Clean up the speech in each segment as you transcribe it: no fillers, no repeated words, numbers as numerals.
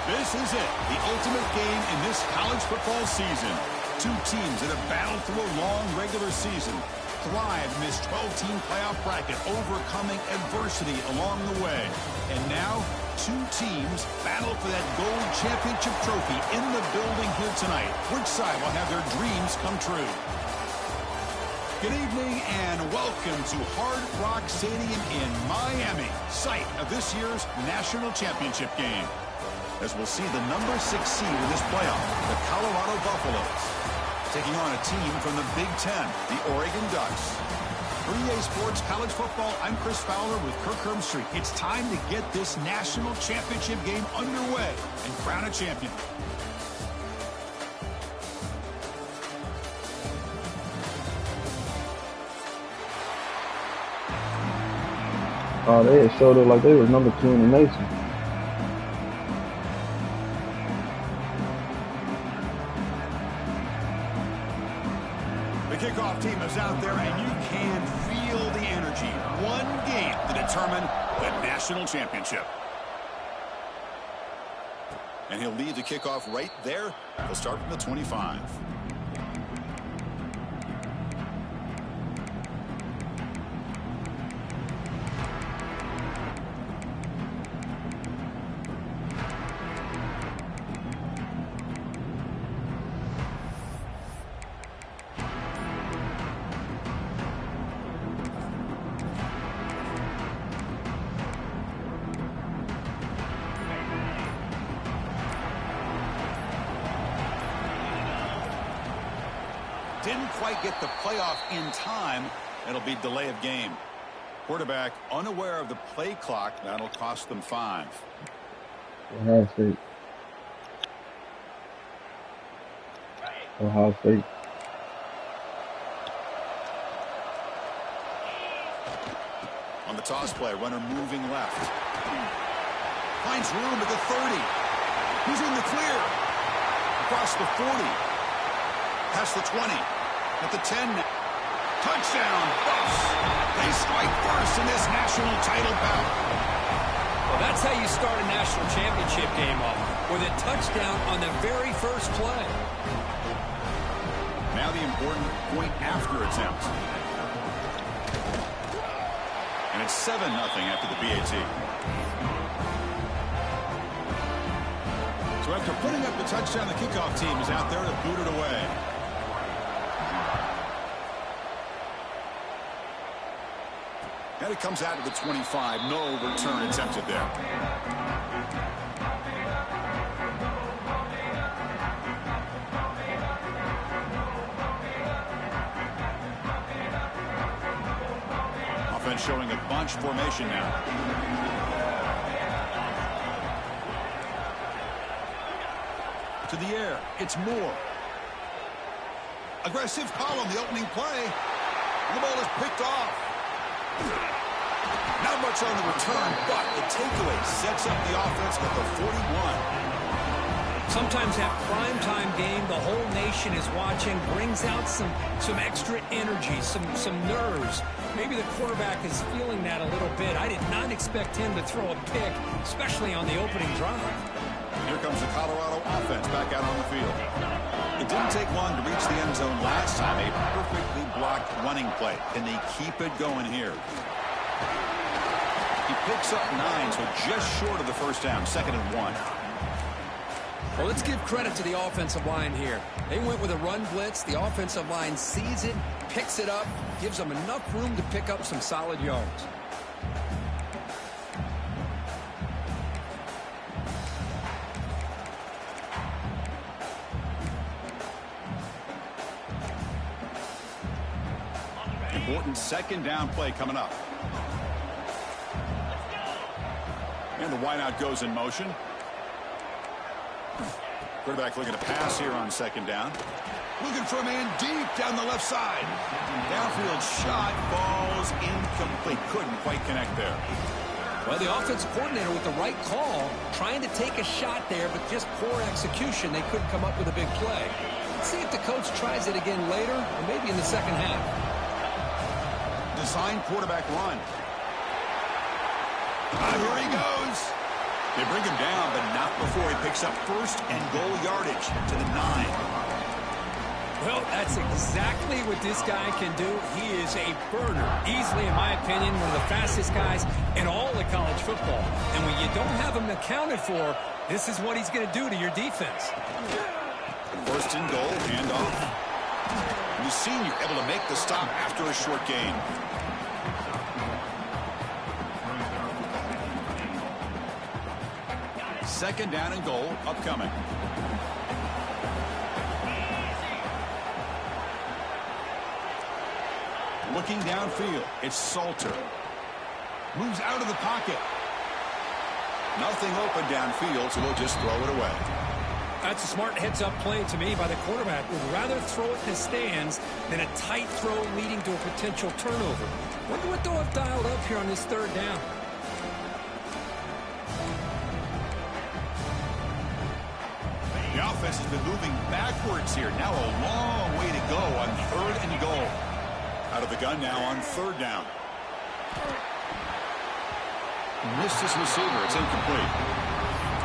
This is it, the ultimate game in this college football season. Two teams that have battled through a long regular season, thrived in this 12-team playoff bracket, overcoming adversity along the way. And now, two teams battle for that gold championship trophy in the building here tonight. Which side will have their dreams come true? Good evening and welcome to Hard Rock Stadium in Miami, site of this year's national championship game. As we'll see the number 6 seed in this playoff, the Colorado Buffaloes, taking on a team from the Big Ten, the Oregon Ducks. For EA Sports College Football, I'm Chris Fowler with Kirk Herbstreit. It's time to get this national championship game underway and crown a champion. Oh, they had showed up like they were number 2 in the nation. The kickoff team is out there, and you can feel the energy. One game to determine the national championship. And he'll lead the kickoff right there. He'll start from the 25. Didn't quite get the playoff in time. It'll be delay of game. Quarterback unaware of the play clock. That'll cost them 5. Ohio State. Ohio State. On the toss play, runner moving left. Finds room at the 30. He's in the clear. Across the 40. Past the 20. At the 10. Touchdown, Buffs. They strike first in this national title bout. Well, that's how you start a national championship game off, with a touchdown on the very first play. Now the important point after attempt. And it's 7-0 after the BAT. So after putting up the touchdown, the kickoff team is out there to boot it away. And it comes out to the 25. No return attempted there. Offense showing a bunch formation now. To the air. It's Moore. Aggressive call on the opening play. And the ball is picked off. Not much on the return, but the takeaway sets up the offense at the 41. Sometimes that primetime game, the whole nation is watching, brings out some extra energy, some nerves. Maybe the quarterback is feeling that a little bit. I did not expect him to throw a pick, especially on the opening drive. Here comes the Colorado offense back out on the field. It didn't take long to reach the end zone last time. A perfectly blocked running play. Can they keep it going here? He picks up 9, so just short of the first down. 2nd and 1. Well, let's give credit to the offensive line here. They went with a run blitz. The offensive line sees it, picks it up, gives them enough room to pick up some solid yards. Important 2nd down play coming up. And the wideout goes in motion. Quarterback looking to pass here on 2nd down. Looking for a man deep down the left side. Downfield shot falls incomplete. Couldn't quite connect there. Well, the offensive coordinator with the right call, trying to take a shot there, but just poor execution. They couldn't come up with a big play. Let's see if the coach tries it again later, or maybe in the second half. Design quarterback run. Here he goes. They bring him down, but not before he picks up first and goal yardage to the 9. Well, that's exactly what this guy can do. He is a burner. Easily, in my opinion, one of the fastest guys in all of college football. And when you don't have him accounted for, this is what he's going to do to your defense. First and goal, handoff. The senior able to make the stop after a short gain. Second down and goal, upcoming. Looking downfield, it's Salter. Moves out of the pocket. Nothing open downfield, so they'll just throw it away. That's a smart heads-up play to me by the quarterback. Would rather throw it in the stands than a tight throw leading to a potential turnover. Wonder what they'll have dialed up here on this third down. The offense has been moving backwards here. Now a long way to go on third and goal. Out of the gun now on third down. Missed his receiver. It's incomplete.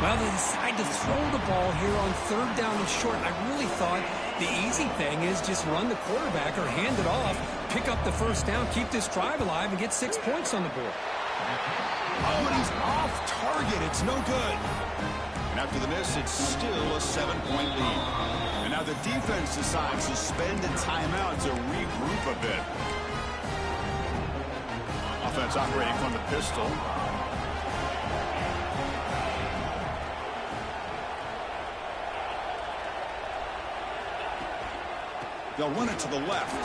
Well, they decide to throw the ball here on third down and short. I really thought the easy thing is just run the quarterback or hand it off, pick up the first down, keep this drive alive, and get 6 points on the board. Oh, and he's off target. It's no good. And after the miss, it's still a 7-point lead. And now the defense decides to spend a timeout to regroup a bit. Offense operating from the pistol. They'll run it to the left.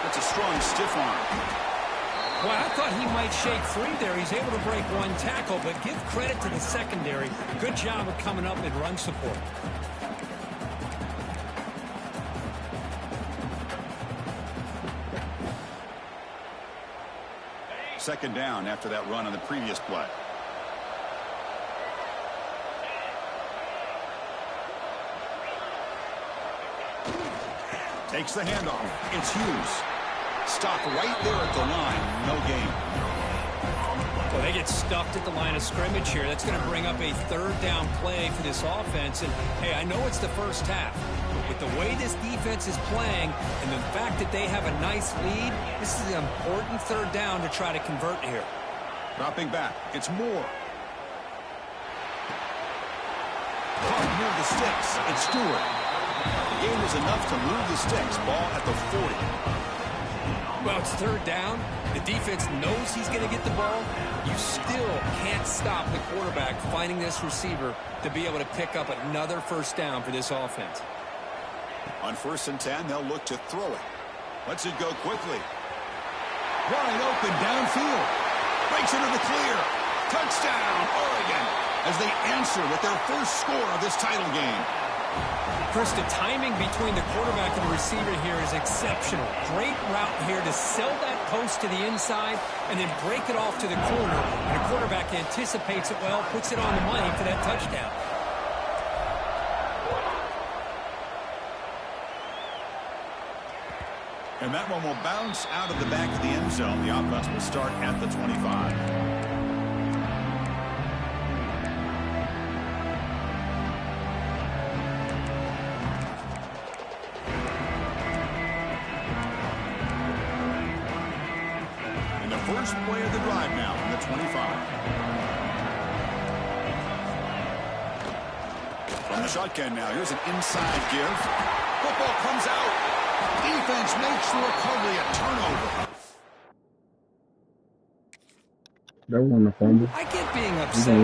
That's a strong stiff arm. Well, I thought he might shake free there. He's able to break one tackle, but give credit to the secondary. Good job of coming up and run support. Second down after that run on the previous play. Takes the handoff. It's Hughes. Stopped right there at the line. No gain. Well, they get stuffed at the line of scrimmage here. That's going to bring up a third down play for this offense. And, hey, I know it's the first half, but with the way this defense is playing and the fact that they have a nice lead, this is an important third down to try to convert here. Dropping back. It's Moore. Caught near the sticks. It's Stewart. The game is enough to move the sticks. Ball at the 40. Well, it's third down. The defense knows he's going to get the ball. You still can't stop the quarterback finding this receiver to be able to pick up another first down for this offense. On 1st and 10, they'll look to throw it. Lets it go quickly. Wide open downfield. Breaks into the clear. Touchdown, Oregon, as they answer with their first score of this title game. Chris, the timing between the quarterback and the receiver here is exceptional. Great route here to sell that post to the inside and then break it off to the corner. And the quarterback anticipates it well, puts it on the money for that touchdown. And that one will bounce out of the back of the end zone. The offense will start at the 25. First play of the drive now from the 25. From the shotgun now, here's an inside give. Football comes out. Defense makes the recovery, a turnover. That wasn't a fumble. I get being upset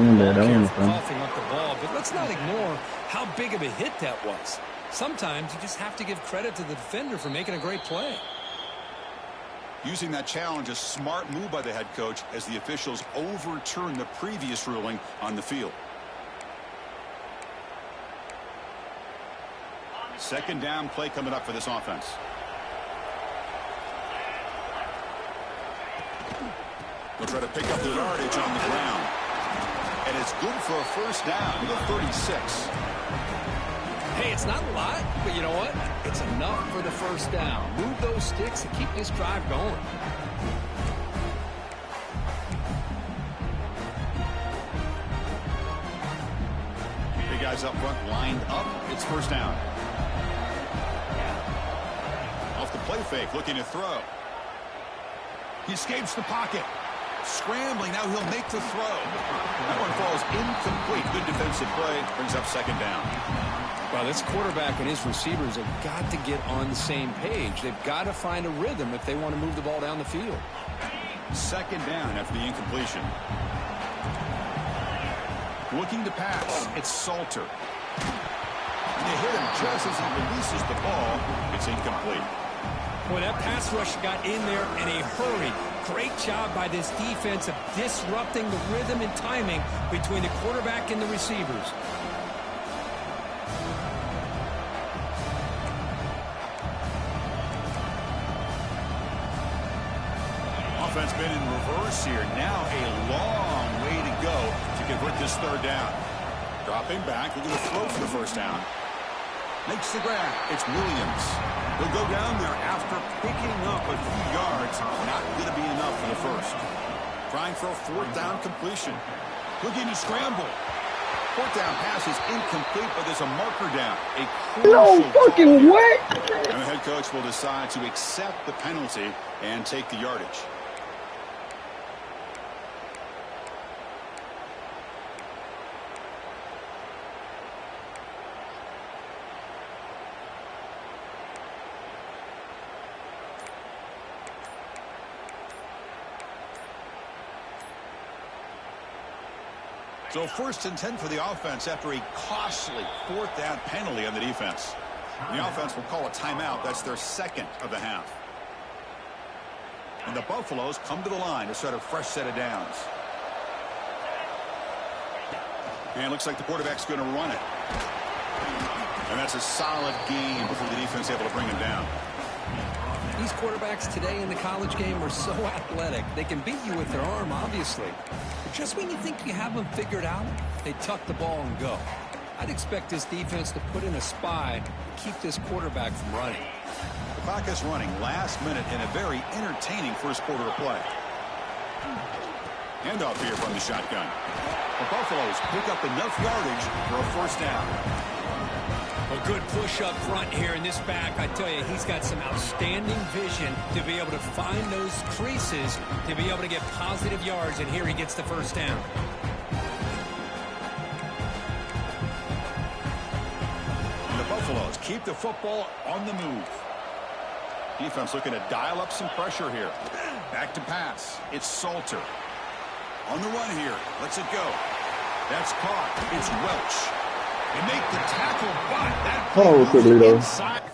for coughing up the ball, but let's not ignore how big of a hit that was. Sometimes you just have to give credit to the defender for making a great play. Using that challenge, a smart move by the head coach as the officials overturn the previous ruling on the field. Second down play coming up for this offense. They'll try to pick up the yardage on the ground. And it's good for a first down to the 36. Hey, it's not a lot, but you know what? It's enough for the first down. Move those sticks and keep this drive going. guys up front lined up. It's first down. Off the play fake, looking to throw. He escapes the pocket. Scrambling, now he'll make the throw. That one falls incomplete. Good defensive play, brings up second down. Well, this quarterback and his receivers have got to get on the same page. They've got to find a rhythm if they want to move the ball down the field. Second down after the incompletion. Looking to pass. It's Salter. And they hit him just as he releases the ball. It's incomplete. Boy, that pass rush got in there in a hurry. Great job by this defense of disrupting the rhythm and timing between the quarterback and the receivers. Offense been in reverse here. Now a long way to go to convert this third down. Dropping back, looking to throw for the first down. Makes the grab. It's Williams. He'll go down there after picking up a few yards. Not going to be enough for the first. Trying for a fourth down completion. Looking to scramble. Fourth down pass is incomplete, but there's a marker down. No fucking way! And the head coach will decide to accept the penalty and take the yardage. So first and 10 for the offense after a costly fourth down penalty on the defense. The offense will call a timeout. That's their second of the half. And the Buffaloes come to the line to start a fresh set of downs. And it looks like the quarterback's going to run it. And that's a solid gain before the defense able to bring him down. These quarterbacks today in the college game are so athletic. They can beat you with their arm, obviously. But just when you think you have them figured out, they tuck the ball and go. I'd expect this defense to put in a spy to keep this quarterback from running. The clock is running last minute in a very entertaining first quarter of play. Handoff here from the shotgun. The Buffaloes pick up enough yardage for a first down. A good push up front here in this back. I tell you, he's got some outstanding vision to be able to find those creases, to be able to get positive yards, and here he gets the first down. And the Buffaloes keep the football on the move. Defense looking to dial up some pressure here. Back to pass. It's Salter. On the run here. Lets it go. That's caught. It's Welch. They make the tackle, but that Lito. inside.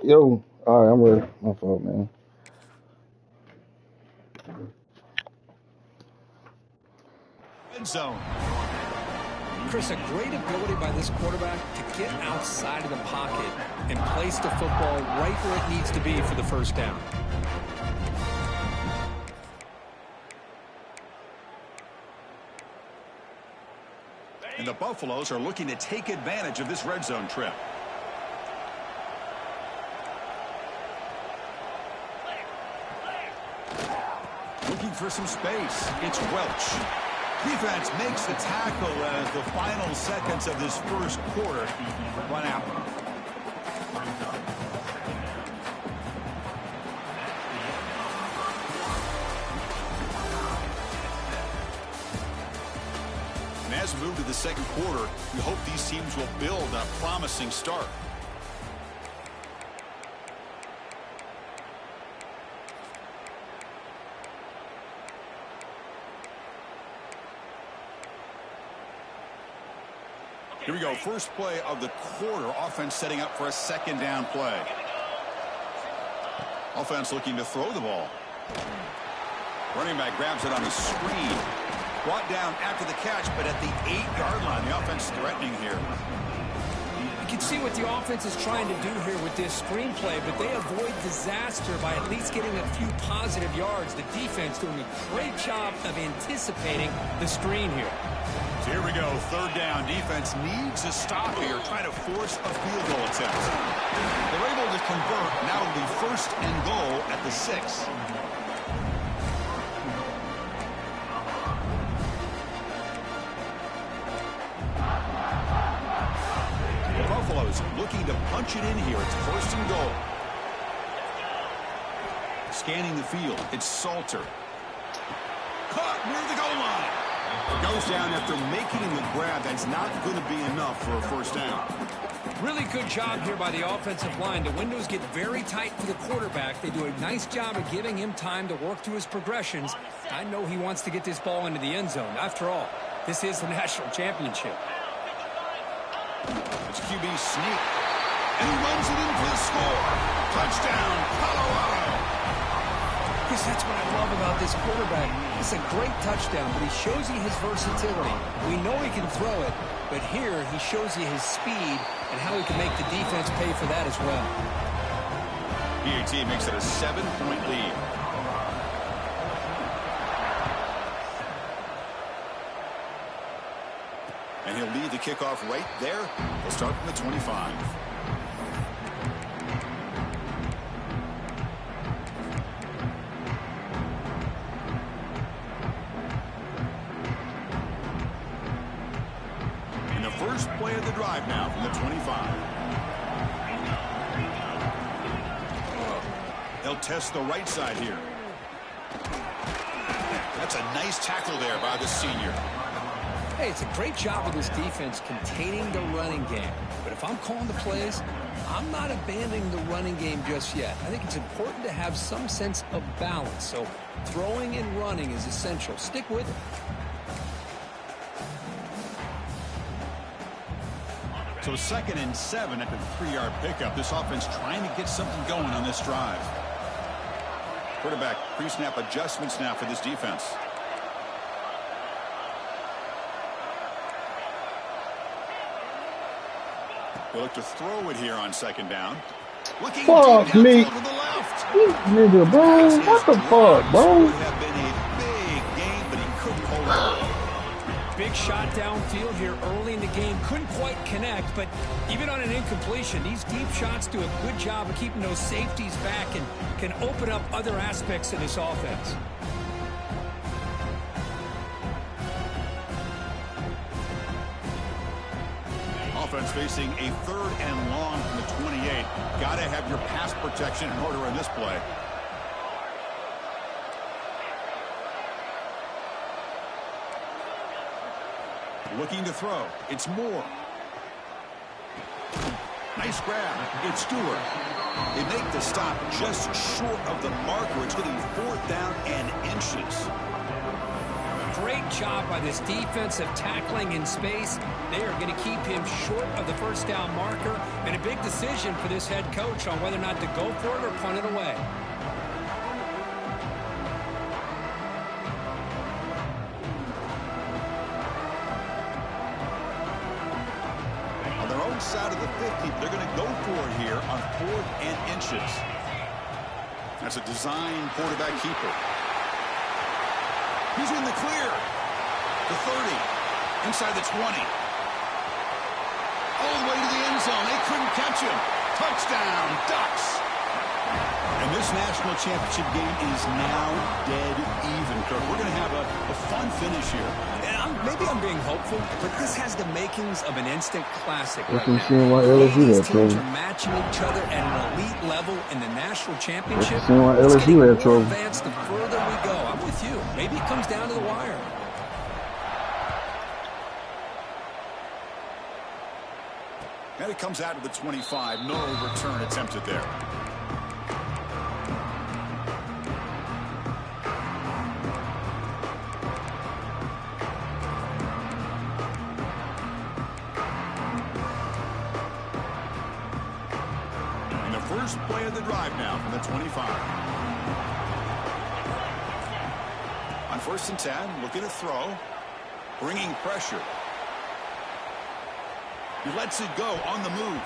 Yo, all right, I'm ready. My fault, man. End zone. Chris, a great ability by this quarterback to get outside of the pocket and place the football right where it needs to be for the first down. And the Buffaloes are looking to take advantage of this red zone trip. Looking for some space. It's Welch. Defense makes the tackle as the final seconds of this first quarter run out. And as we move to the second quarter, we hope these teams will build a promising start. Here we go. First play of the quarter. Offense setting up for a second down play. Offense looking to throw the ball. Running back grabs it on a screen. Brought down after the catch, but at the 8-yard line. The offense threatening here. You can see what the offense is trying to do here with this screenplay, but they avoid disaster by at least getting a few positive yards. The defense doing a great job of anticipating the screen here. So here we go, third down. Defense needs a stop here, trying to force a field goal attempt. They're able to convert. Now it'll be first and goal at the 6. Buffalo's looking to punch it in here. It's first and goal. Scanning the field. It's Salter. Caught near the goal line. Goes down after making the grab. That's not going to be enough for a first down. Really good job here by the offensive line. The windows get very tight for the quarterback. They do a nice job of giving him time to work through his progressions. I know he wants to get this ball into the end zone. After all, this is the national championship. It's QB sneak. And he runs it in for the score. Touchdown, Colorado. Because that's what I love about this quarterback. It's a great touchdown, but he shows you his versatility. We know he can throw it, but here he shows you his speed and how he can make the defense pay for that as well. PAT makes it a 7-point lead. And he'll lead the kickoff right there. He'll start from the 25. First play of the drive now from the 25. They'll test the right side here. That's a nice tackle there by the senior. Hey, it's a great job of this defense containing the running game. But if I'm calling the plays, I'm not abandoning the running game just yet. I think it's important to have some sense of balance. So throwing and running is essential. Stick with it. So 2nd and 7 at the 3-yard pickup. This offense trying to get something going on this drive. Quarterback pre-snap adjustments now for this defense. We'll look to throw it here on 2nd down. Looking fuck me. to the left. Nigga, bro. What the fuck, bro? Would have been a big game, but he couldn't hold on. Big shot downfield here early in the game. Couldn't quite connect, but even on an incompletion, these deep shots do a good job of keeping those safeties back and can open up other aspects of this offense. Offense facing a 3rd and long from the 28. Got to have your pass protection in order in this play. Looking to throw. It's Moore. Nice grab. It's Stewart. They make the stop just short of the marker. It's going to be 4th down and inches. Great job by this defensive tackling in space. They are going to keep him short of the 1st down marker, and a big decision for this head coach on whether or not to go for it or punt it away. Side of the 50, they're going to go for it here on 4th and inches. That's a design quarterback keeper. He's in the clear. The 30, inside the 20. All the way to the end zone. They couldn't catch him. Touchdown, Ducks. And this national championship game is now dead even, Kirk. We're going to have a fun finish here. Maybe I'm being hopeful, but this has the makings of an instant classic right We're now. seeing why These LSU had teams trouble. are matching each other at an elite level in the national championship. We're seeing why It's LSU getting had more trouble. advanced the further we go. I'm with you. Maybe it comes down to the wire. And it comes out to the 25. No return attempted there. And the first play of the drive now from the 25. On 1st and 10, looking to throw. Bringing pressure. He lets it go on the move.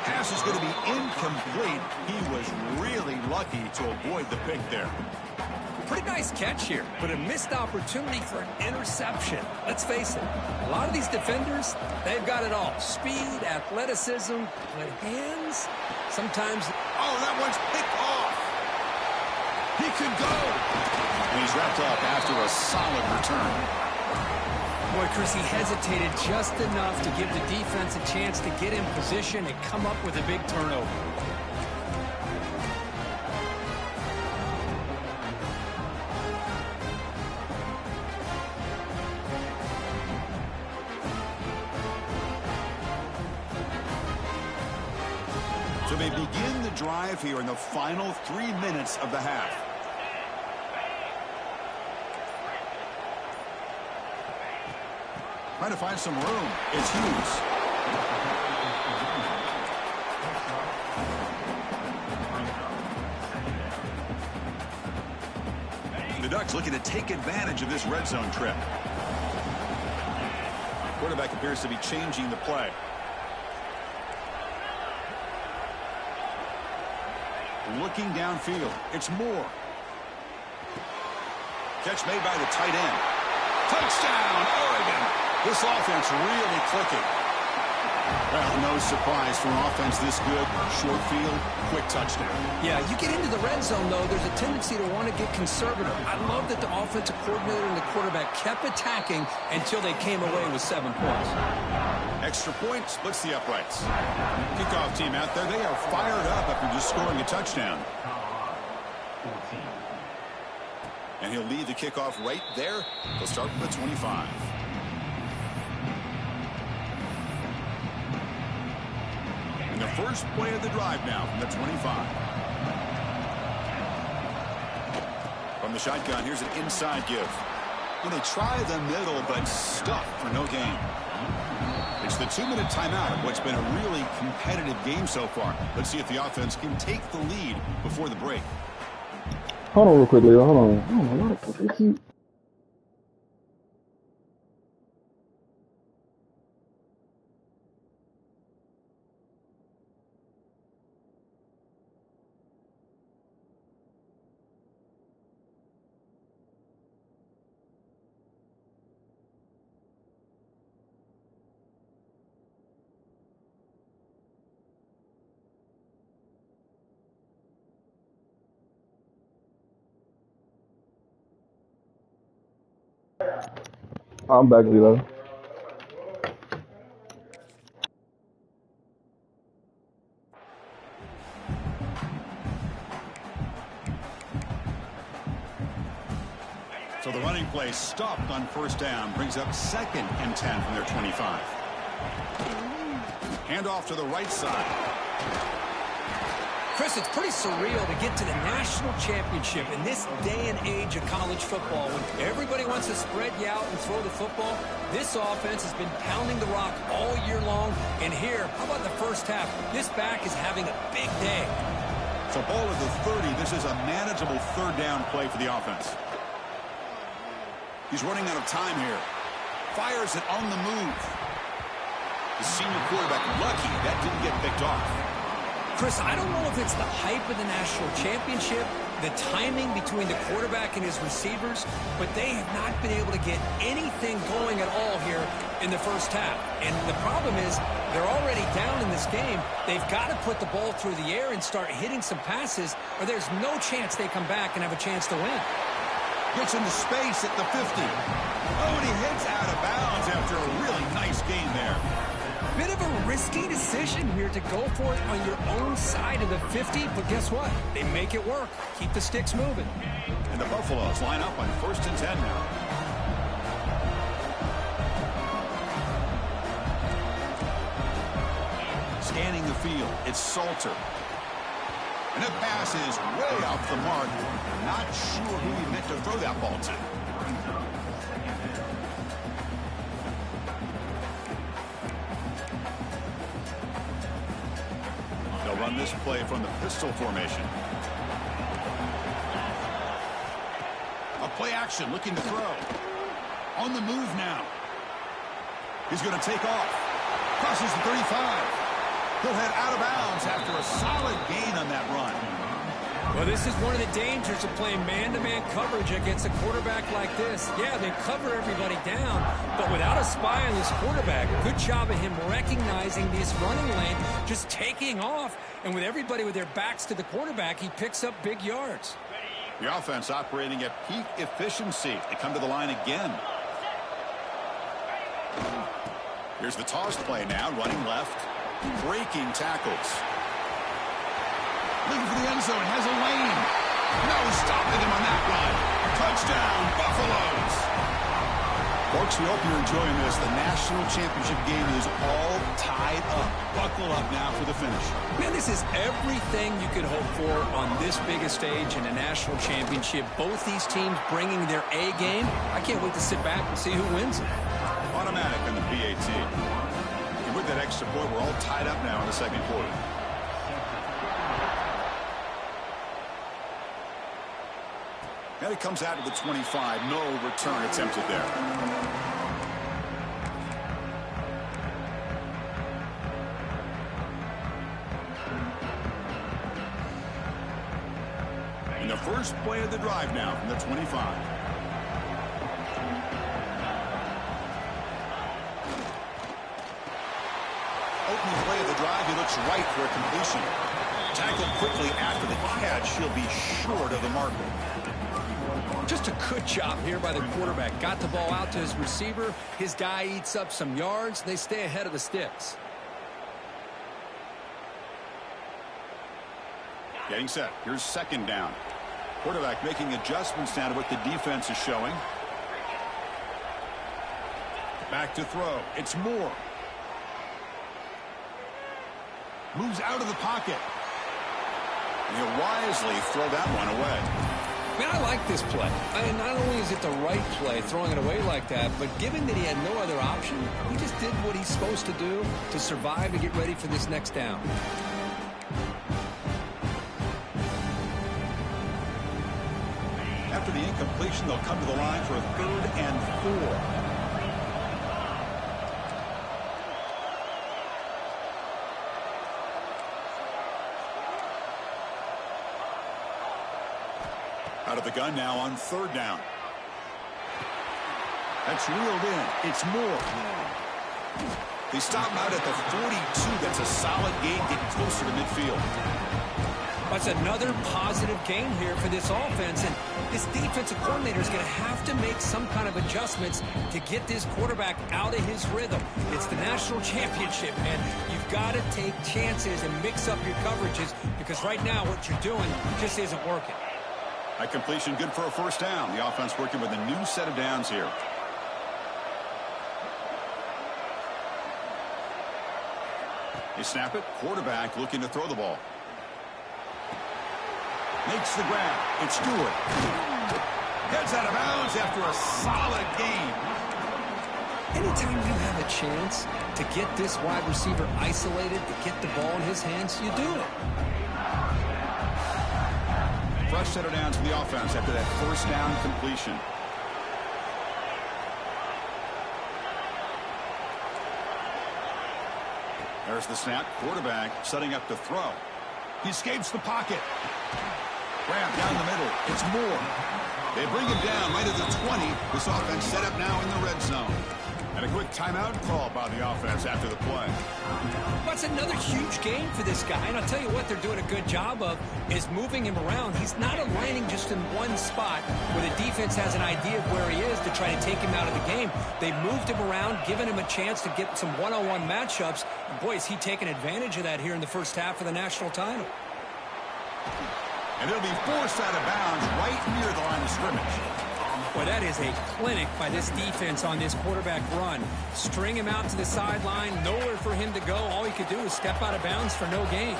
Pass is going to be incomplete. He was really lucky to avoid the pick there. Pretty nice catch here, but a missed opportunity for an interception. Let's face it, a lot of these defenders, they've got it all. Speed, athleticism, but hands, sometimes... Oh, that one's picked off. He could go. And he's wrapped up after a solid return. Boy, Chris, he hesitated just enough to give the defense a chance to get in position and come up with a big turnover. So they begin the drive here in the final 3 minutes of the half. Trying to find some room. It's Hughes. The Ducks looking to take advantage of this red zone trip. Quarterback appears to be changing the play. Looking downfield. It's Moore. Catch made by the tight end. Touchdown, Oregon. This offense really clicking. Well, no surprise for an offense this good. Short field, quick touchdown. Yeah, you get into the red zone, though, there's a tendency to want to get conservative. I love that the offensive coordinator and the quarterback kept attacking until they came away with 7 points. Extra point splits the uprights. Kickoff team out there, they are fired up after just scoring a touchdown. And he'll lead the kickoff right there. He'll start from the 25. And the first play of the drive now from the 25. From the shotgun, here's an inside give. Well, they try the middle, but stuffed for no gain. It's the 2-minute timeout of what's been a really competitive game so far. Let's see if the offense can take the lead before the break. Hold on real quick, Lito. Hold on. I don't know what they keep. I'm back, Lito. So the running play stopped on first down, brings up 2nd and 10 from their 25. Handoff to the right side. Chris, it's pretty surreal to get to the national championship in this day and age of college football when everybody wants to spread you out and throw the football. This offense has been pounding the rock all year long. And here, how about the first half? This back is having a big day. So ball at the 30. This is a manageable third down play for the offense. He's running out of time here. Fires it on the move. The senior quarterback lucky that didn't get picked off. Chris, I don't know if it's the hype of the national championship, the timing between the quarterback and his receivers, but they have not been able to get anything going at all here, in the first half. And the problem is they're already down in this game. They've got to put the ball through the air and start hitting some passes, or there's no chance they come back and have a chance to win. Gets into space at the 50. Oh, and he heads out of bounds after a really nice gain there. Bit of a risky decision here to go for it on your own side of the 50, but guess what? They make it work. Keep the sticks moving. And the Buffaloes line up on 1st and 10 now. Scanning the field, it's Salter. And the pass is way off the mark. Not sure who he meant to throw that ball to. They'll run this play from the pistol formation. A play action, looking to throw. On the move now. He's going to take off. Crosses the 35. He'll head out of bounds after a solid gain on that run. Well, this is one of the dangers of playing man-to-man coverage against a quarterback like this. Yeah, they cover everybody down, but without a spy on this quarterback, good job of him recognizing this running lane, just taking off, and with everybody with their backs to the quarterback, he picks up big yards. The offense operating at peak efficiency. They come to the line again. Here's the toss play now, running left. Breaking tackles. Looking for the end zone. Has a lane. No stopping him on that run. Touchdown, Buffaloes. Folks, we hope you're enjoying this. The national championship game is all tied up. Buckle up now for the finish. Man, this is everything you could hope for on this biggest stage in a national championship. Both these teams bringing their A game. I can't wait to sit back and see who wins it. Automatic on the PAT. With that extra point, we're all tied up now in the second quarter. And it comes out to the 25. No return attempted there. And the first play of the drive now from the 25. Opening play of the drive, he looks right for a completion. Tackled quickly after the catch. He'll be short of the marker. Just a good job here by the quarterback. Got the ball out to his receiver. His guy eats up some yards. They stay ahead of the sticks. Getting set. Here's 2nd down. Quarterback making adjustments now to what the defense is showing. Back to throw. It's Moore. Moves out of the pocket. And he'll wisely throw that one away. Man, I like this play. I mean, not only is it the right play, throwing it away like that, but given that he had no other option, he just did what he's supposed to do to survive and get ready for this next down. After the incompletion, they'll come to the line for a 3rd and 4. Out of the gun now on 3rd down. That's reeled in. It's Moore. They stop him out at the 42. That's a solid gain, getting closer to midfield. That's another positive gain here for this offense, and this defensive coordinator is going to have to make some kind of adjustments to get this quarterback out of his rhythm. It's the national championship, and you've got to take chances and mix up your coverages, because right now what you're doing just isn't working. A completion good for a 1st down. The offense working with a new set of downs here. They snap it. Quarterback looking to throw the ball. Makes the grab. It's Stewart. Gets out of bounds after a solid gain. Anytime you have a chance to get this wide receiver isolated, to get the ball in his hands, you do it. Fresh set of downs for the offense after that 1st down completion. There's the snap. Quarterback setting up to throw. He escapes the pocket. Grab down the middle. It's Moore. They bring him down right at the 20. This offense set up now in the red zone. And a quick timeout call by the offense after the play. That's another huge game for this guy. And I'll tell you what they're doing a good job of is moving him around. He's not aligning just in one spot where the defense has an idea of where he is to try to take him out of the game. They've moved him around, given him a chance to get some one-on-one matchups. And boy, is he taking advantage of that here in the first half of the national title. And it'll be forced out of bounds right near the line of scrimmage. Boy, that is a clinic by this defense on this quarterback run. String him out to the sideline, nowhere for him to go. All he could do is step out of bounds for no gain.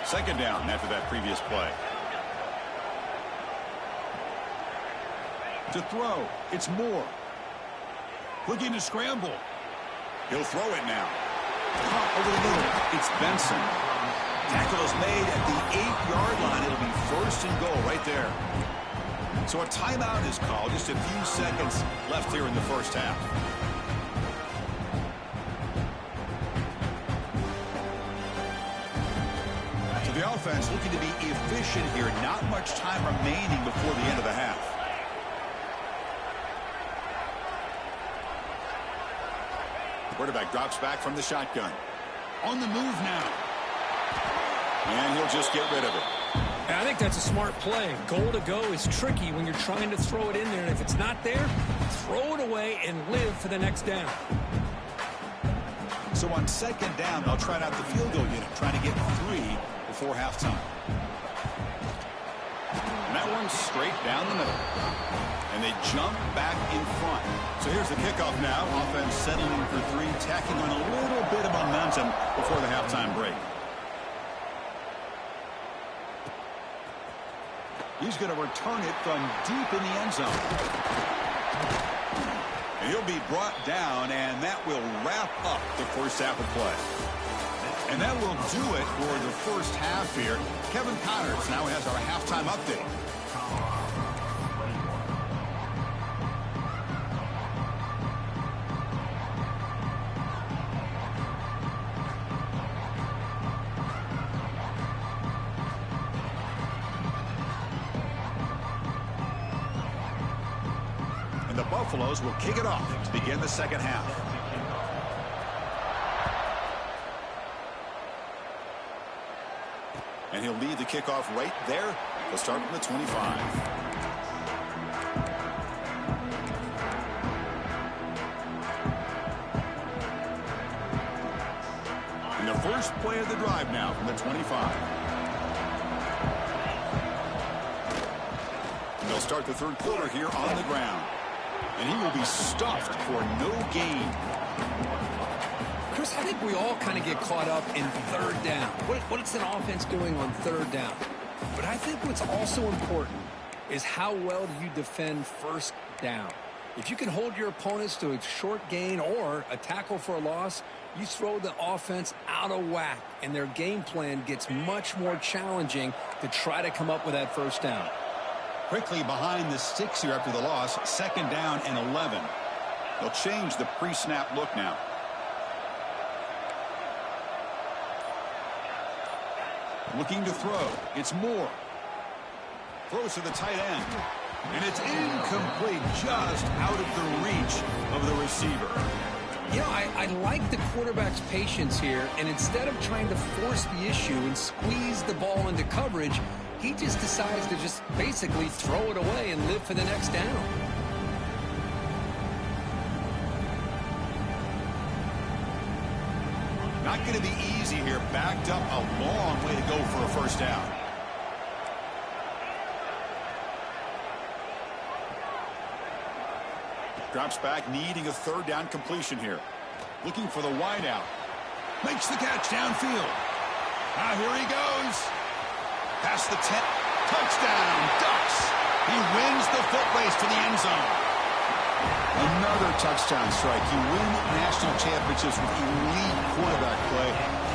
Second down after that previous play. To throw, it's Moore. Looking to scramble. He'll throw it now. Over the middle, it's Benson. Tackle is made at the 8-yard line. It'll be first and goal right there. So a timeout is called. Just a few seconds left here in the first half. So the offense looking to be efficient here. Not much time remaining before the end of the half. The quarterback drops back from the shotgun. On the move now. And he'll just get rid of it. And I think that's a smart play. Goal to go is tricky when you're trying to throw it in there. And if it's not there, throw it away and live for the next down. So on second down, they'll try out the field goal unit, trying to get 3 before halftime. And that one's straight down the middle. And they jump back in front. So here's the kickoff now. Offense settling for 3, tacking on a little bit of momentum before the halftime break. He's going to return it from deep in the end zone. And he'll be brought down, and that will wrap up the first half of play. And that will do it for the first half here. Kevin Connors now has our halftime update. And the Buffaloes will kick it off to begin the second half. And he'll lead the kickoff right there. He'll start from the 25. And the first play of the drive now from the 25. And they'll start the third quarter here on the ground. And he will be stuffed for no gain. Chris, I think we all kind of get caught up in third down. What is an offense doing on third down? But I think what's also important is how well do you defend first down. If you can hold your opponents to a short gain or a tackle for a loss, you throw the offense out of whack, and their game plan gets much more challenging to try to come up with that first down. Quickly behind the sticks here after the loss. Second down and 11. They'll change the pre-snap look now. Looking to throw. It's Moore. Throws to the tight end. And it's incomplete, just out of the reach of the receiver. You know, I like the quarterback's patience here, and instead of trying to force the issue and squeeze the ball into coverage, he just decides to just basically throw it away and live for the next down. Not going to be easy here. Backed up a long way to go for a first down. Drops back, needing a third down completion here. Looking for the wideout. Makes the catch downfield. Here he goes. Past the 10. Touchdown. Ducks. He wins the foot race to the end zone. Another touchdown strike. You win national championships with elite quarterback play.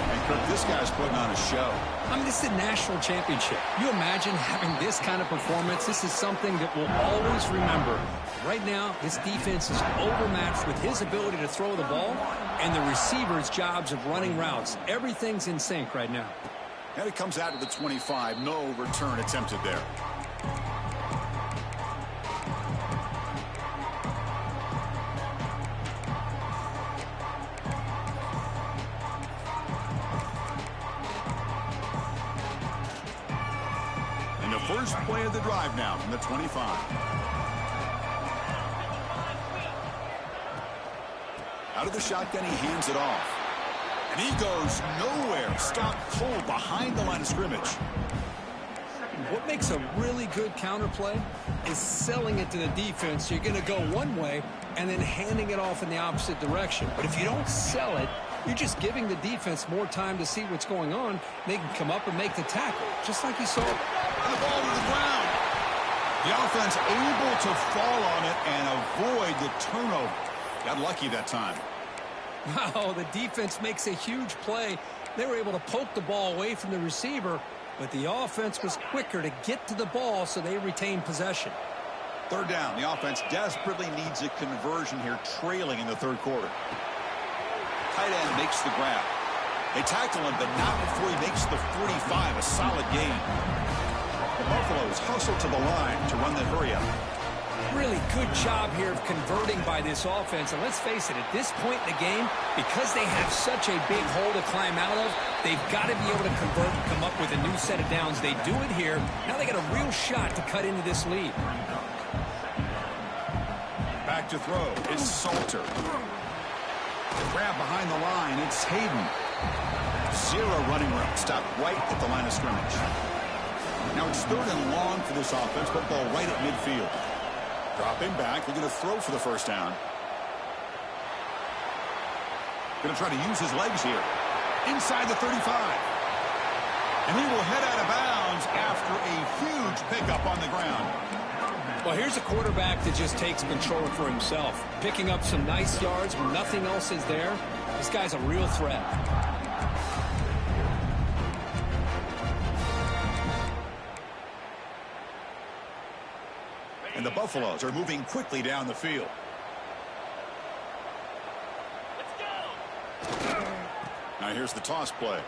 And Kirk, this guy's putting on a show. I mean, this is a national championship. You imagine having this kind of performance? This is something that we'll always remember. Right now, this defense is overmatched with his ability to throw the ball and the receiver's jobs of running routes. Everything's in sync right now. And it comes out to the 25. No return attempted there. first play of the drive now from the 25. Out of the shotgun, he hands it off. And he goes nowhere. Stopped cold behind the line of scrimmage. What makes a really good counter play is selling it to the defense. So you're going to go one way and then handing it off in the opposite direction. But if you don't sell it, you're just giving the defense more time to see what's going on. They can come up and make the tackle, just like you saw. And the ball to the ground. The offense able to fall on it and avoid the turnover. Got lucky that time. Wow, the defense makes a huge play. They were able to poke the ball away from the receiver, but the offense was quicker to get to the ball, so they retained possession. Third down. The offense desperately needs a conversion here, trailing in the third quarter. Tight end makes the grab. They tackle him, but not before he makes the 45, a solid gain. The Buffaloes hustle to the line to run the hurry-up. Really good job here of converting by this offense. And let's face it, at this point in the game, because they have such a big hole to climb out of, they've got to be able to convert and come up with a new set of downs. They do it here. Now they got a real shot to cut into this lead. Back to throw is Salter. Grab behind the line. It's Hayden. Zero running room. Stopped right at the line of scrimmage. Now it's third and long for this offense, but ball right at midfield. Dropping back. They're going to throw for the first down. Going to try to use his legs here. Inside the 35. And he will head out of bounds after a huge pickup on the ground. Well, here's a quarterback that just takes control for himself. Picking up some nice yards when nothing else is there. This guy's a real threat. And the Buffaloes are moving quickly down the field. Now here's the toss play.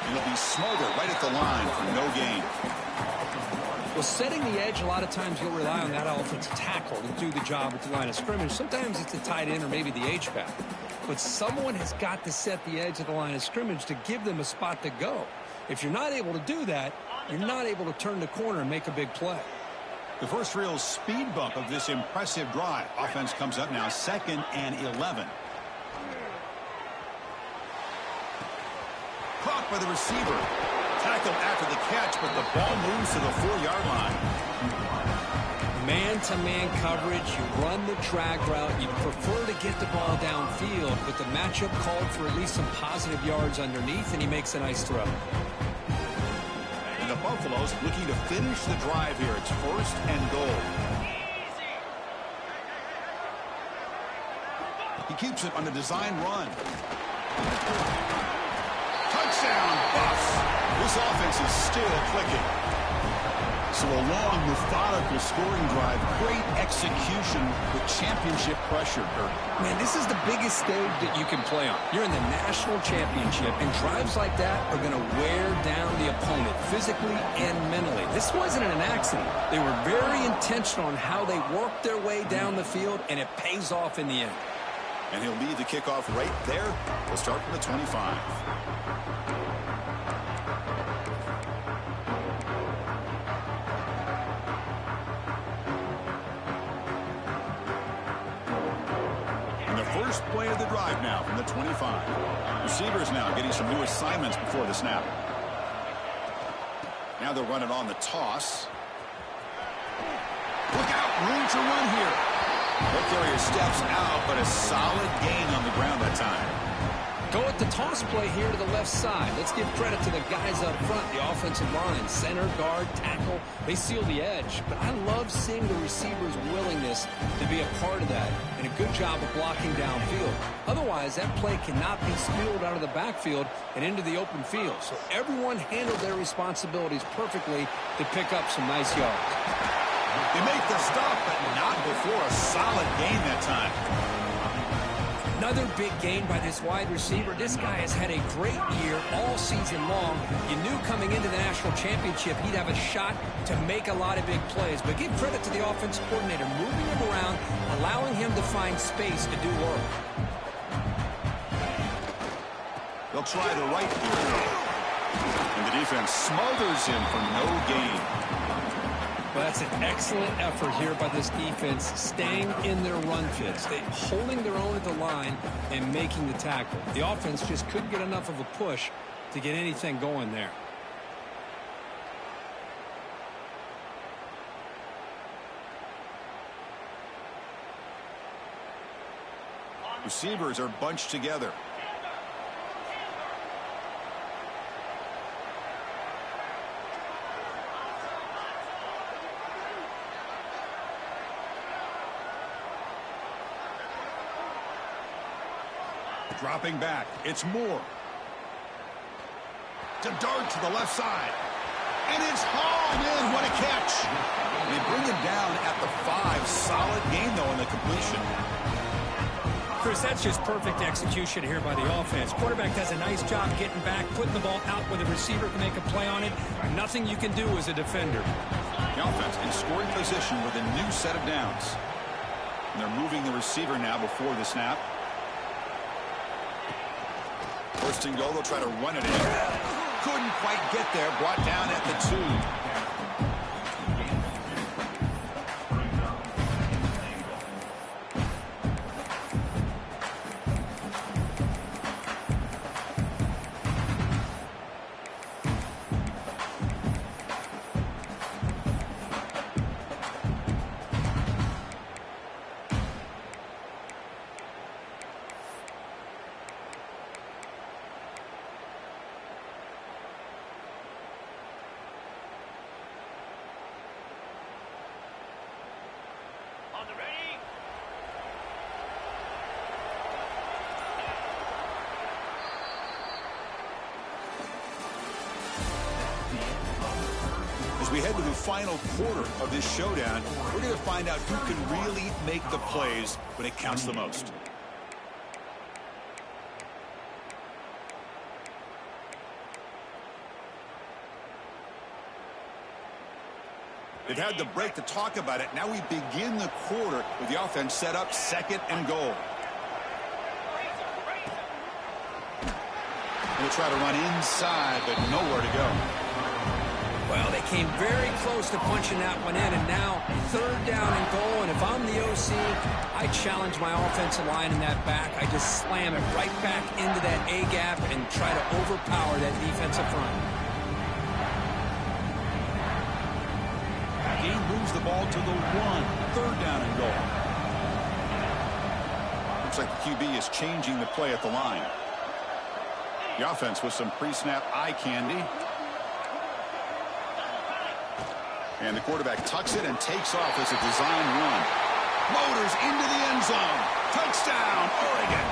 And it'll be smothered right at the line for no gain. Well, setting the edge, a lot of times you'll rely on that offensive tackle to do the job at the line of scrimmage. Sometimes it's a tight end or maybe the H-back. But someone has got to set the edge of the line of scrimmage to give them a spot to go. If you're not able to do that, you're not able to turn the corner and make a big play. The first real speed bump of this impressive drive. Offense comes up now 2nd and 11. Caught by the receiver. Tackled after the catch, but the ball moves to the 4-yard line. Man-to-man coverage, you run the drag route, you prefer to get the ball downfield, but the matchup called for at least some positive yards underneath, and he makes a nice throw. And the Buffaloes looking to finish the drive here. It's 1st and goal. He keeps it on the design run. Touchdown, Buffs. This offense is still clicking. So a long, methodical scoring drive. Great execution with championship pressure, Kurt. Man, this is the biggest stage that you can play on. You're in the national championship, and drives like that are going to wear down the opponent physically and mentally. This wasn't an accident. They were very intentional on how they worked their way down the field, and it pays off in the end. And he'll lead the kickoff right there. We'll start from the 25. First play of the drive now from the 25. Receivers now getting some new assignments before the snap. Now they're running on the toss. Look out, room to run here. The carrier steps out, but a solid gain on the ground that time. Go at the toss play here to the left side. Let's give credit to the guys up front, the offensive line, center, guard, tackle. They seal the edge. But I love seeing the receiver's willingness to be a part of that, and a good job of blocking downfield. Otherwise, that play cannot be spilled out of the backfield and into the open field. So everyone handled their responsibilities perfectly to pick up some nice yards. They make the stop, but not before a solid gain that time. Another big gain by this wide receiver. This guy has had a great year all season long. You knew coming into the national championship he'd have a shot to make a lot of big plays. But give credit to the offensive coordinator, moving him around, allowing him to find space to do work. They'll try the right here. And the defense smothers him for no gain. Well, that's an excellent effort here by this defense, staying in their run fits. They holding their own at the line and making the tackle. The offense just couldn't get enough of a push to get anything going there. Receivers are bunched together. Dropping back. It's Moore. To dart to the left side. And it's hauled in. What a catch. They bring him down at the 5. Solid game, though, in the completion. Chris, that's just perfect execution here by the offense. Quarterback does a nice job getting back, putting the ball out where the receiver can make a play on it. Nothing you can do as a defender. The offense in scoring position with a new set of downs. And they're moving the receiver now before the snap. First and goal, they'll try to run it in. Couldn't quite get there. Brought down at the 2. As we head to the final quarter of this showdown, we're going to find out who can really make the plays when it counts the most. They've had the break to talk about it. Now we begin the quarter with the offense set up 2nd and goal. We'll try to run inside, but nowhere to go. Well, they came very close to punching that one in, and now 3rd down and goal. And if I'm the OC, I challenge my offensive line in that back. I just slam it right back into that A-gap and try to overpower that defensive front. He moves the ball to the 1. 3rd down and goal. Looks like the QB is changing the play at the line. The offense with some pre-snap eye candy. And the quarterback tucks it and takes off as a design run. Motors into the end zone. Touchdown, Oregon.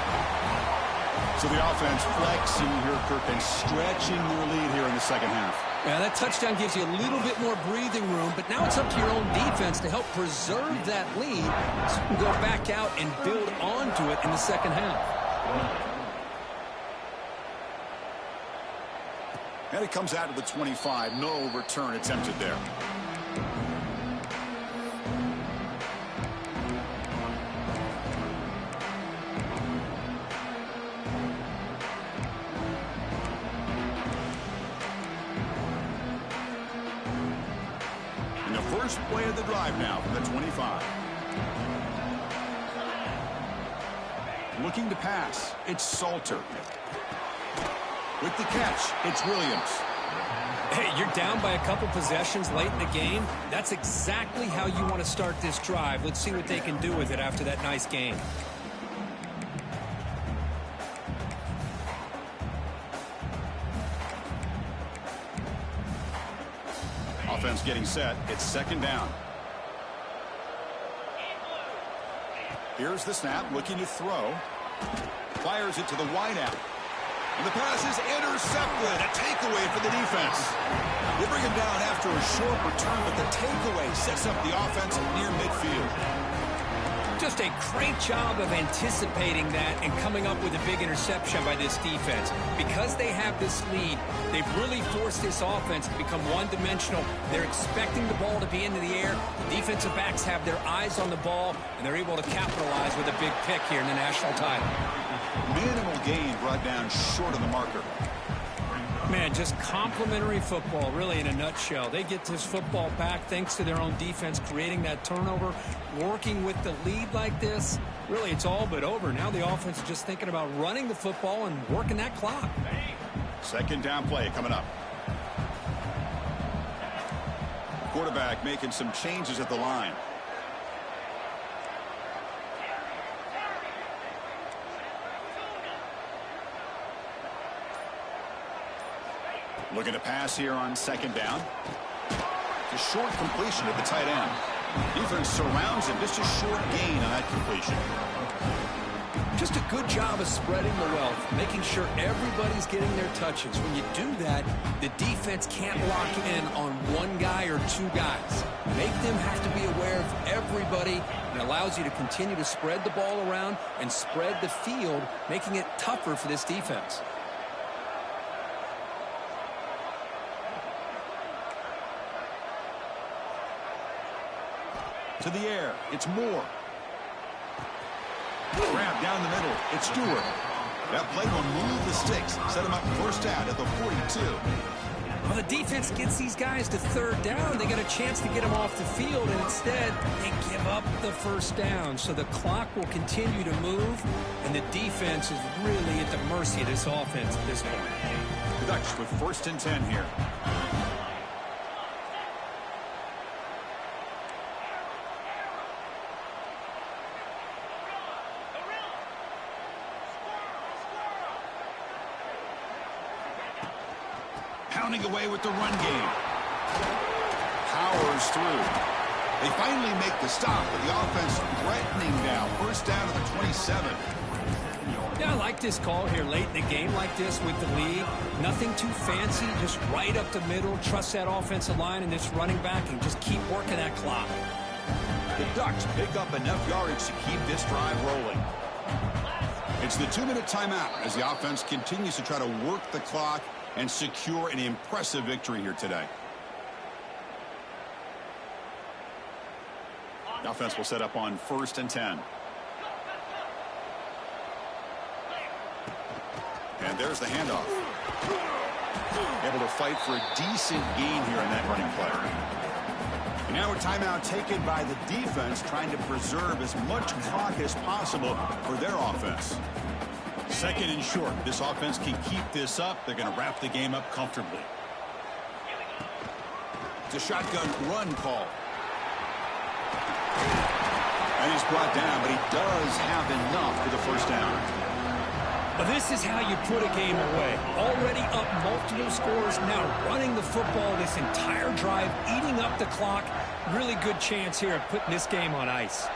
So the offense flexing here, Kirk, and stretching their lead here in the second half. Yeah, that touchdown gives you a little bit more breathing room, but now it's up to your own defense to help preserve that lead so you can go back out and build onto it in the second half. And it comes out of the 25. No return attempted there. And the first play of the drive now from the 25. Looking to pass. It's Salter. With the catch, it's Williams. Hey, you're down by a couple possessions late in the game. That's exactly how you want to start this drive. Let's see what they can do with it after that nice game. Offense getting set. It's 2nd down. Here's the snap, looking to throw. Fires it to the wideout. And the pass is intercepted. A takeaway for the defense. They bring him down after a short return, but the takeaway sets up the offense near midfield. Just a great job of anticipating that and coming up with a big interception by this defense. Because they have this lead, they've really forced this offense to become one-dimensional. They're expecting the ball to be into the air. The defensive backs have their eyes on the ball, and they're able to capitalize with a big pick here in the national title. Minimal gain brought down short of the marker. Man, just complimentary football, really, in a nutshell. They get this football back thanks to their own defense, creating that turnover, working with the lead like this. Really, it's all but over. Now the offense is just thinking about running the football and working that clock. Second down play coming up. Quarterback making some changes at the line. Looking to pass here on second down. A short completion at the tight end. Defense surrounds him. Just a short gain on that completion. Just a good job of spreading the wealth, making sure everybody's getting their touches. When you do that, the defense can't lock in on one guy or two guys. Make them have to be aware of everybody, and allows you to continue to spread the ball around and spread the field, making it tougher for this defense. To the air, it's Moore. Grab down the middle, it's Stewart. That play will move the sticks, set him up first down at the 42. Well, the defense gets these guys to third down. They got a chance to get them off the field, and instead they give up the first down. So the clock will continue to move, and the defense is really at the mercy of this offense at this point. Dutch with 1st and 10 here. Pounding away with the run game. Powers through. They finally make the stop, but the offense threatening now. First down to the 27. Yeah, I like this call here late in the game like this with the lead. Nothing too fancy, just right up the middle. Trust that offensive line and this running back and just keep working that clock. The Ducks pick up enough yardage to keep this drive rolling. It's the 2-minute timeout as the offense continues to try to work the clock and secure an impressive victory here today. The offense will set up on 1st and 10. And there's the handoff. Able to fight for a decent gain here in that running play. And now a timeout taken by the defense, trying to preserve as much clock as possible for their offense. Second and short. This offense can keep this up. They're going to wrap the game up comfortably. It's a shotgun run call. And he's brought down, but he does have enough for the first down. Well, this is how you put a game away. Already up multiple scores, now running the football this entire drive, eating up the clock. Really good chance here of putting this game on ice.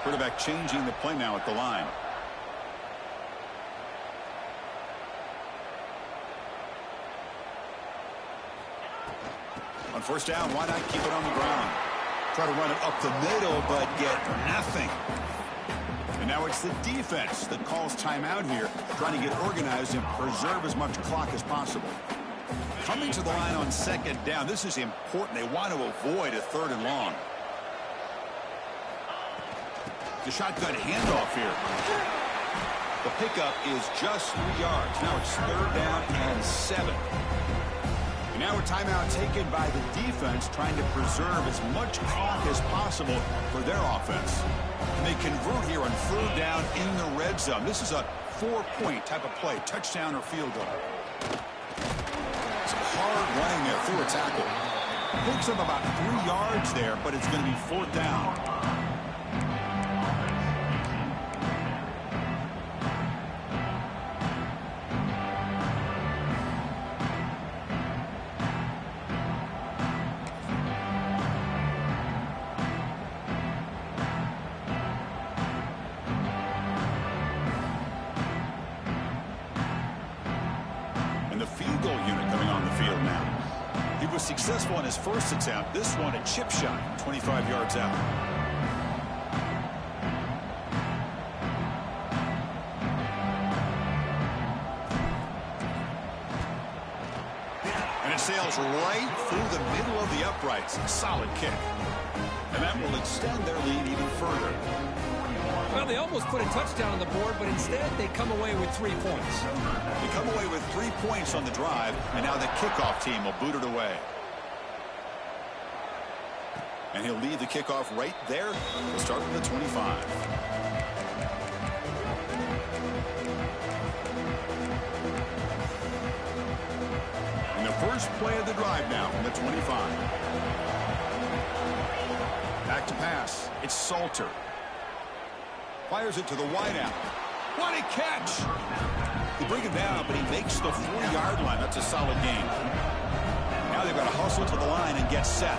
Quarterback changing the play now at the line. On first down, why not keep it on the ground? Try to run it up the middle, but get nothing. And now it's the defense that calls timeout here, trying to get organized and preserve as much clock as possible. Coming to the line on second down, this is important. They want to avoid a 3rd and long. The shotgun handoff here. The pickup is just 3 yards. Now it's 3rd down and 7. And now a timeout taken by the defense, trying to preserve as much clock as possible for their offense. And they convert here on 3rd down in the red zone. This is a 4-point type of play, touchdown or field goal. It's hard running there through a tackle. Picks up about 3 yards there, but it's going to be 4th down. Successful on his first attempt. This one a chip shot, 25 yards out. And it sails right through the middle of the uprights. Solid kick. And that will extend their lead even further. Well, they almost put a touchdown on the board, but instead they come away with 3 points. They come away with 3 points on the drive, and now the kickoff team will boot it away. And he'll leave the kickoff right there. We'll start from the 25. And the first play of the drive now from the 25. Back to pass. It's Salter. Fires it to the wideout. What a catch! They bring him down, but he makes the 40-yard line. That's a solid gain. Now they've got to hustle to the line and get set.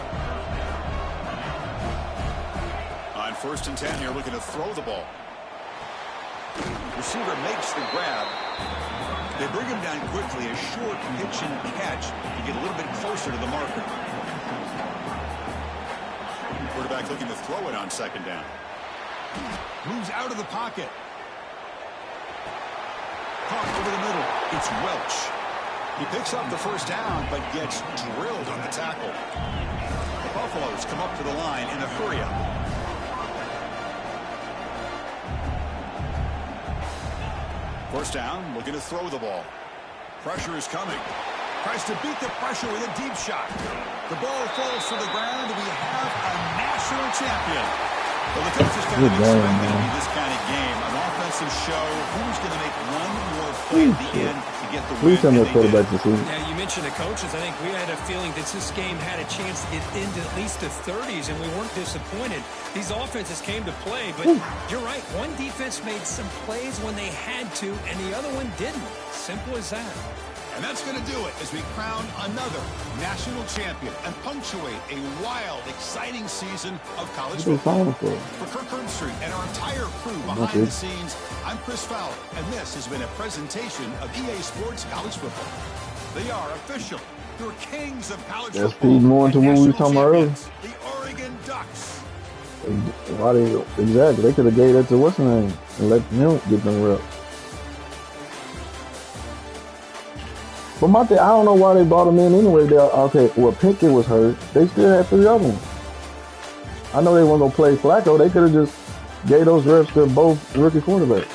On 1st and 10 here, looking to throw the ball. Receiver makes the grab. They bring him down quickly. A short pitch and catch to get a little bit closer to the marker. Quarterback looking to throw it on 2nd down. Moves out of the pocket. Caught over the middle. It's Welch. He picks up the 1st down, but gets drilled on the tackle. The Buffaloes come up to the line in a hurry-up. First down, looking to throw the ball. Pressure is coming. Tries to beat the pressure with a deep shot. The ball falls to the ground, and we have a national champion. Well, the coach is kind of expecting this kind of game. An offensive show. Who's going to make one more play at the end to get the win? Yeah, you mentioned the coaches. I think we had a feeling that this game had a chance to get into at least the 30s, and we weren't disappointed. These offenses came to play, but you're right. One defense made some plays when they had to, and the other one didn't. Simple as that. And that's going to do it as we crown another national champion and punctuate a wild, exciting season of college football. For Kirk Herbstreit and our entire crew behind the scenes, I'm Chris Fowler, and this has been a presentation of EA Sports College Football. They are official. Your kings of college football. Speed more into what we were talking about earlier. The Oregon Ducks. Exactly. They could have gave that to what's her name and let him get them reps. But my thing, I don't know why they brought him in anyway. Okay, well, Pickett was hurt. They still had 3 other ones. I know they weren't going to play Flacco. They could have just gave those reps to both rookie quarterbacks.